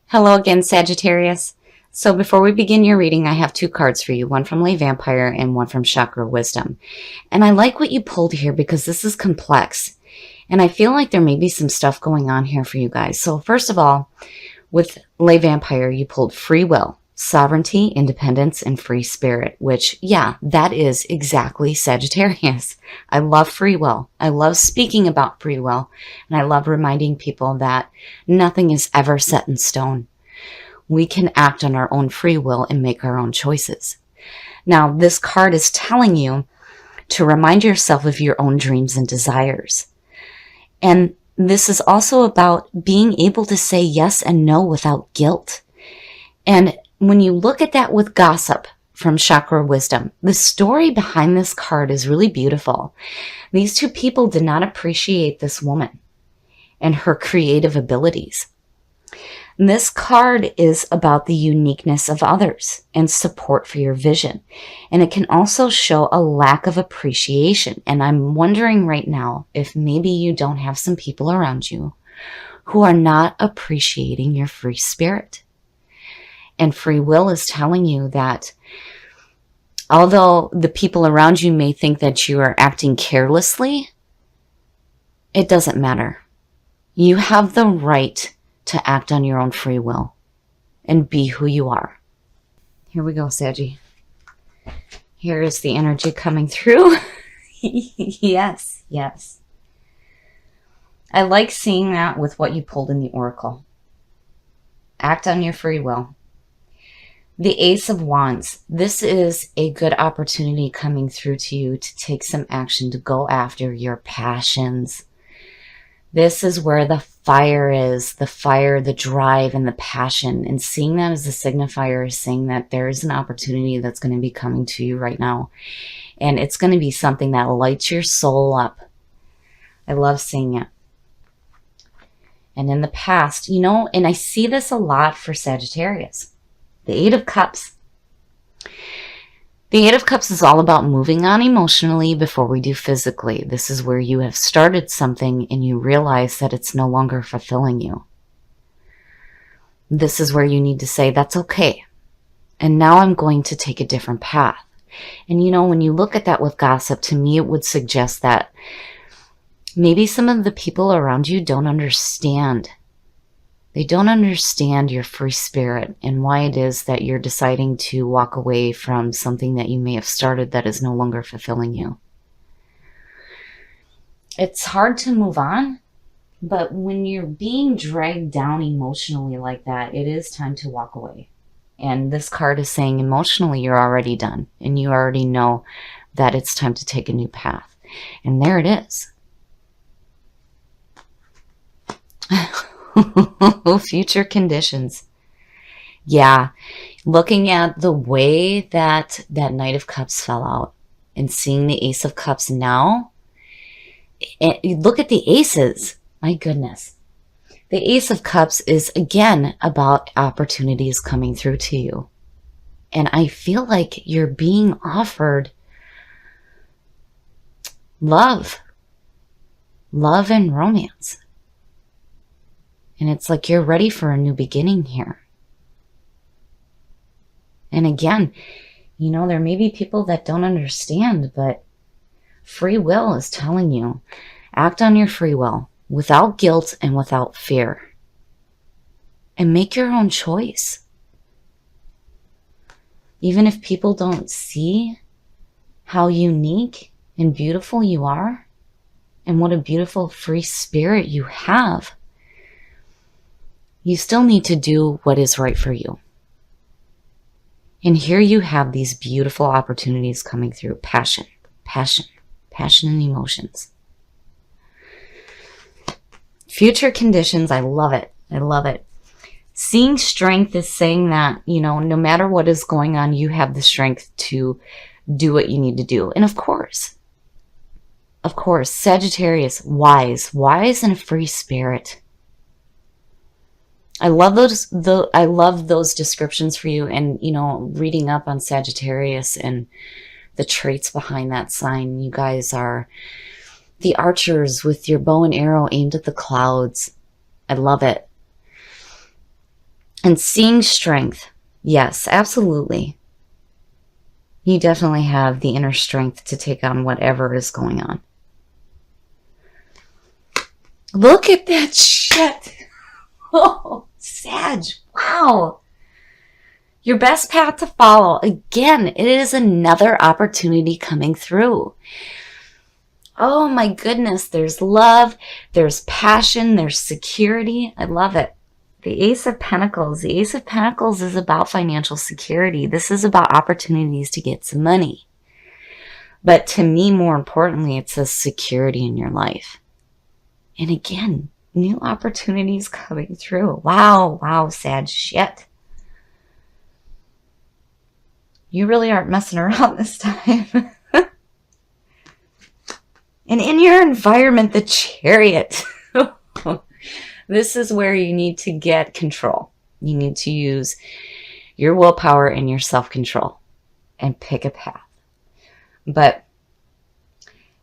Hello again, Sagittarius. So before we begin your reading, I have two cards for you, one from Lay Vampire and one from Chakra Wisdom. And I like what you pulled here because this is complex. And I feel like there may be some stuff going on here for you guys. So first of all, with Lay Vampire, you pulled free will, sovereignty, independence, and free spirit, which, yeah, that is exactly Sagittarius. I love free will. I love speaking about free will. And I love reminding people that nothing is ever set in stone. We can act on our own free will and make our own choices. Now, this card is telling you to remind yourself of your own dreams and desires. And this is also about being able to say yes and no without guilt. And when you look at that with gossip from Chakra Wisdom, the story behind this card is really beautiful. These two people did not appreciate this woman and her creative abilities. This card is about the uniqueness of others and support for your vision. And it can also show a lack of appreciation. And I'm wondering right now if maybe you don't have some people around you who are not appreciating your free spirit. And free will is telling you that although the people around you may think that you are acting carelessly, it doesn't matter. You have the right to act on your own free will and be who you are. Here we go, Saggy. Here is the energy coming through. Yes, yes. I like seeing that with what you pulled in the Oracle. Act on your free will. The Ace of Wands. This is a good opportunity coming through to you to take some action, to go after your passions. This is where the fire is, the fire, the drive, and the passion. And seeing that as a signifier is saying that there is an opportunity that's going to be coming to you right now. And it's going to be something that lights your soul up. I love seeing it. And in the past, you know, and I see this a lot for Sagittarius. The Eight of Cups. The Eight of Cups is all about moving on emotionally before we do physically. This is where you have started something and you realize that it's no longer fulfilling you. This is where you need to say, that's okay. And now I'm going to take a different path. And you know, when you look at that with gossip, to me, it would suggest that maybe some of the people around you don't understand. They don't understand your free spirit and why it is that you're deciding to walk away from something that you may have started that is no longer fulfilling you. It's hard to move on, but when you're being dragged down emotionally like that, it is time to walk away. And this card is saying emotionally you're already done and you already know that it's time to take a new path. And there it is. Future conditions. Yeah, looking at the way that Knight of Cups fell out and seeing the Ace of Cups now, and look at the aces. My goodness. The Ace of Cups is again about opportunities coming through to you. And I feel like you're being offered love and romance. And it's like you're ready for a new beginning here. And again, you know, there may be people that don't understand, but free will is telling you, act on your free will without guilt and without fear. And make your own choice. Even if people don't see how unique and beautiful you are, and what a beautiful free spirit you have, you still need to do what is right for you. And here you have these beautiful opportunities coming through. Passion and emotions. Future conditions, I love it. I love it. Seeing strength is saying that, you know, no matter what is going on, you have the strength to do what you need to do. And of course, Sagittarius, wise and a free spirit. I love those descriptions for you, and you know, reading up on Sagittarius and the traits behind that sign. You guys are the archers with your bow and arrow aimed at the clouds. I love it. And seeing strength. Yes, absolutely. You definitely have the inner strength to take on whatever is going on. Look at that shit. Oh, Sag. Wow. Your best path to follow. Again, it is another opportunity coming through. Oh my goodness. There's love. There's passion. There's security. I love it. The Ace of Pentacles. The Ace of Pentacles is about financial security. This is about opportunities to get some money. But to me, more importantly, it says security in your life. And again, new opportunities coming through. Wow, wow, Sag shit. You really aren't messing around this time. And in your environment, the Chariot. This is where you need to get control. You need to use your willpower and your self-control and pick a path. But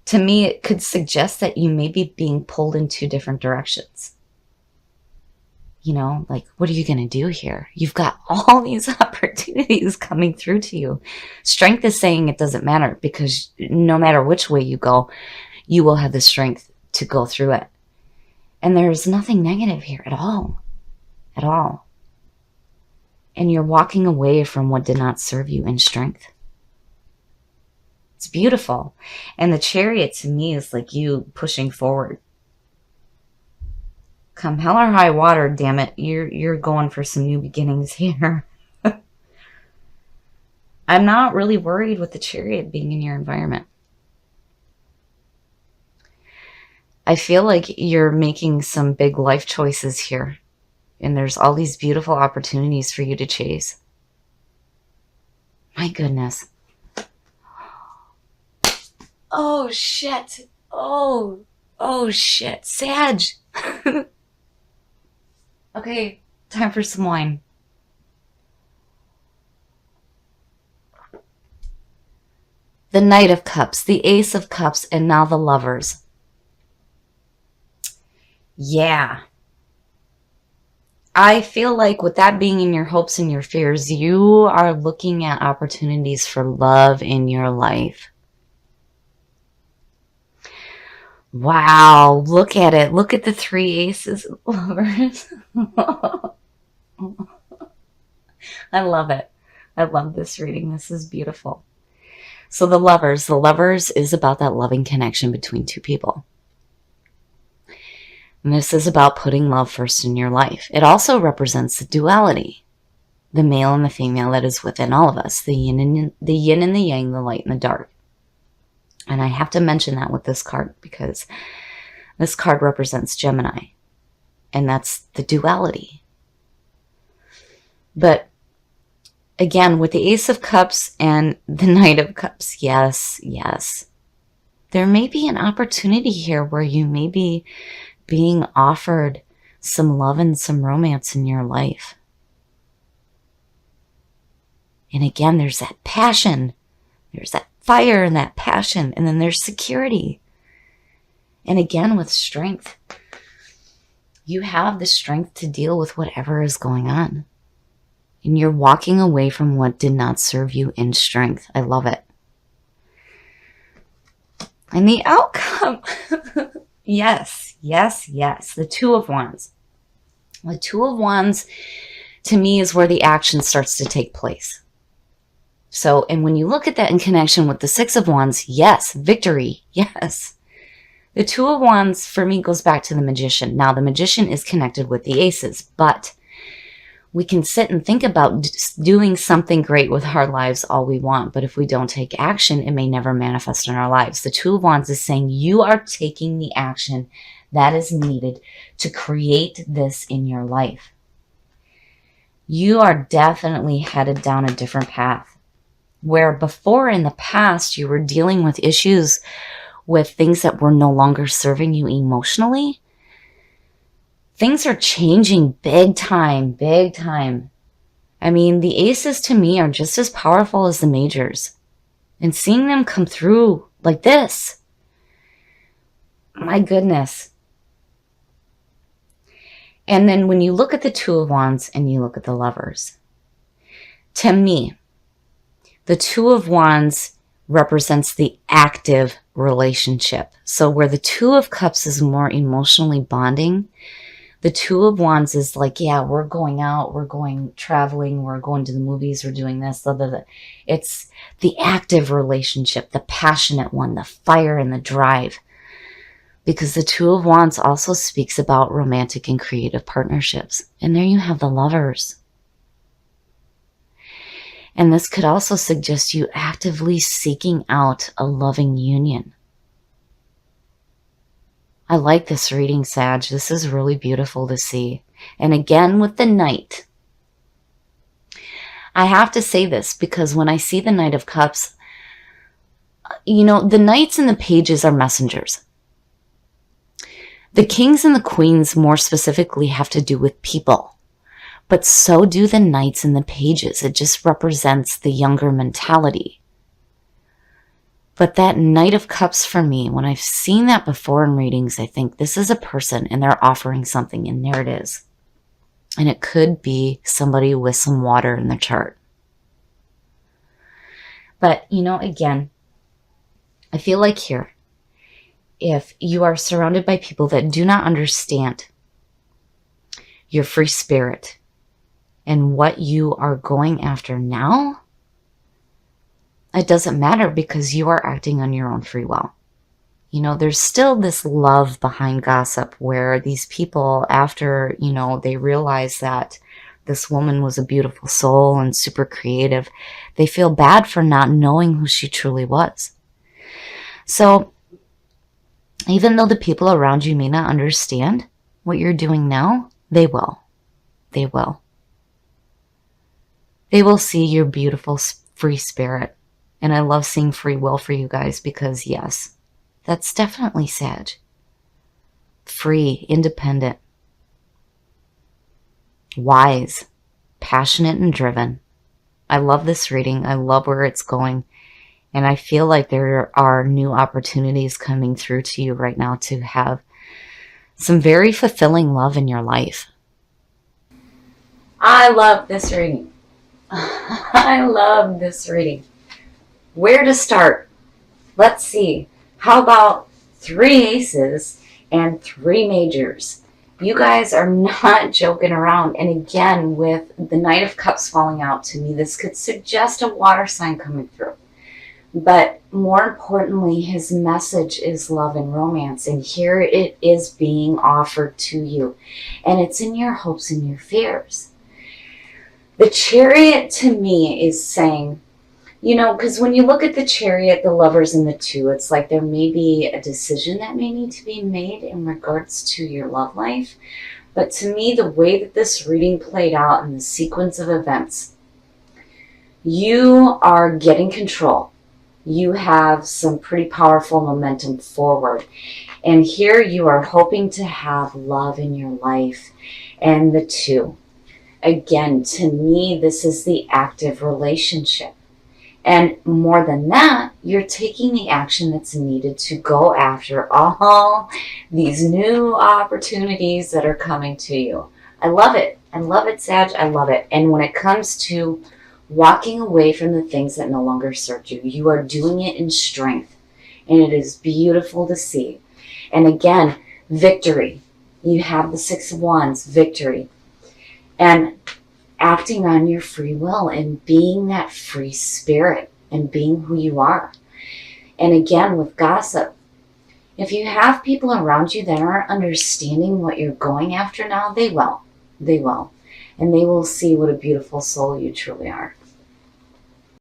to me, it could suggest that you may be being pulled in two different directions. You know, like, what are you going to do here? You've got all these opportunities coming through to you. Strength is saying it doesn't matter, because no matter which way you go, you will have the strength to go through it. And there's nothing negative here at all. At all. And you're walking away from what did not serve you in strength. It's beautiful. And the Chariot to me is like you pushing forward. Come hell or high water, damn it. You're going for some new beginnings here. I'm not really worried with the Chariot being in your environment. I feel like you're making some big life choices here. And there's all these beautiful opportunities for you to chase. My goodness. Oh, shit. Oh shit. Sag. Okay, time for some wine. The Knight of Cups, the Ace of Cups, and now the Lovers. Yeah. I feel like with that being in your hopes and your fears, you are looking at opportunities for love in your life. Wow, look at it. Look at the three aces of lovers. I love it. I love this reading. This is beautiful. So the lovers is about that loving connection between two people. And this is about putting love first in your life. It also represents the duality, the male and the female that is within all of us, the yin and the yang, the light and the dark. And I have to mention that with this card because this card represents Gemini. And that's the duality. But again, with the Ace of Cups and the Knight of Cups, yes. There may be an opportunity here where you may be being offered some love and some romance in your life. And again, there's that passion. There's that fire and that passion. And then there's security. And again, with strength. You have the strength to deal with whatever is going on. And you're walking away from what did not serve you in strength. I love it. And the outcome. Yes. The Two of Wands. The Two of Wands, to me, is where the action starts to take place. So, and when you look at that in connection with the Six of Wands, yes, victory, yes. The Two of Wands, for me, goes back to the Magician. Now, the Magician is connected with the Aces, but we can sit and think about doing something great with our lives all we want, but if we don't take action, it may never manifest in our lives. The Two of Wands is saying you are taking the action that is needed to create this in your life. You are definitely headed down a different path. Where before in the past you were dealing with issues with things that were no longer serving you emotionally, things are changing big time. I mean, the aces to me are just as powerful as the majors. And seeing them come through like this, my goodness. And then when you look at the Two of Wands and you look at the Lovers, to me, the Two of Wands represents the active relationship. So where the Two of Cups is more emotionally bonding, the Two of Wands is like, yeah, we're going out, we're going traveling, we're going to the movies, we're doing this, blah, blah, blah. It's the active relationship, the passionate one, the fire and the drive. Because the Two of Wands also speaks about romantic and creative partnerships. And there you have the Lovers. And this could also suggest you actively seeking out a loving union. I like this reading, Sag. This is really beautiful to see. And again, with the Knight, I have to say this because when I see the Knight of Cups, you know, the Knights and the Pages are messengers. The Kings and the Queens more specifically have to do with people. But so do the Knights and the Pages. It just represents the younger mentality. But that Knight of Cups for me, when I've seen that before in readings, I think this is a person and they're offering something, and there it is. And it could be somebody with some water in their chart. But, you know, again, I feel like here, if you are surrounded by people that do not understand your free spirit and what you are going after now, it doesn't matter because you are acting on your own free will. You know, there's still this love behind gossip where these people, after, you know, they realize that this woman was a beautiful soul and super creative, they feel bad for not knowing who she truly was. So even though the people around you may not understand what you're doing now, they will. They will. They will see your beautiful free spirit. And I love seeing free will for you guys because, yes, that's definitely Sag. Free, independent, wise, passionate, and driven. I love this reading. I love where it's going. And I feel like there are new opportunities coming through to you right now to have some very fulfilling love in your life. I love this reading. I love this reading. Where to start? Let's see. How about 3 aces and 3 majors? You guys are not joking around. And again, with the Knight of Cups falling out, to me, this could suggest a water sign coming through. But more importantly, his message is love and romance. And here it is being offered to you. And it's in your hopes and your fears. The Chariot to me is saying, you know, because when you look at the Chariot, the Lovers, and the 2, it's like there may be a decision that may need to be made in regards to your love life. But to me, the way that this reading played out in the sequence of events, you are getting control. You have some pretty powerful momentum forward. And here you are hoping to have love in your life. And the 2. Again, to me, this is the active relationship. And more than that, you're taking the action that's needed to go after all these new opportunities that are coming to you. I love it. I love it, Sag. I love it. And when it comes to walking away from the things that no longer serve you, you are doing it in strength. And it is beautiful to see. And again, victory. You have the 6 of Wands, victory. And acting on your free will and being that free spirit and being who you are. And again, with gossip, if you have people around you that aren't understanding what you're going after now, they will. They will. And they will see what a beautiful soul you truly are.